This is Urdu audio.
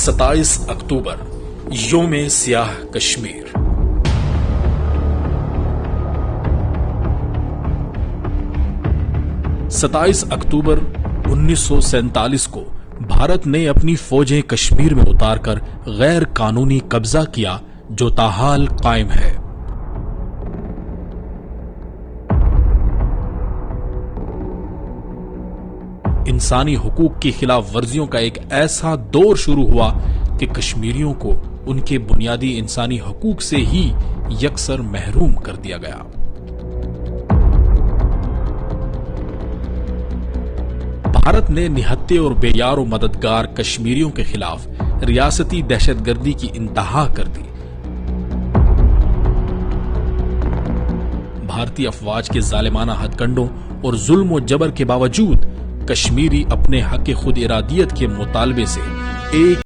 27 اکتوبر یوم سیاہ کشمیر۔ ستائیس اکتوبر 1947 کو بھارت نے اپنی فوجیں کشمیر میں اتار کر غیر قانونی قبضہ کیا جو تاحال قائم ہے۔ انسانی حقوق کی خلاف ورزیوں کا ایک ایسا دور شروع ہوا کہ کشمیریوں کو ان کے بنیادی انسانی حقوق سے ہی یکسر محروم کر دیا گیا۔ بھارت نے نہتے اور بے یار و مددگار کشمیریوں کے خلاف ریاستی دہشت گردی کی انتہا کر دی۔ بھارتی افواج کے ظالمانہ ہتھ کنڈوں اور ظلم و جبر کے باوجود کشمیری اپنے حق خود ارادیت کے مطالبے سے ایک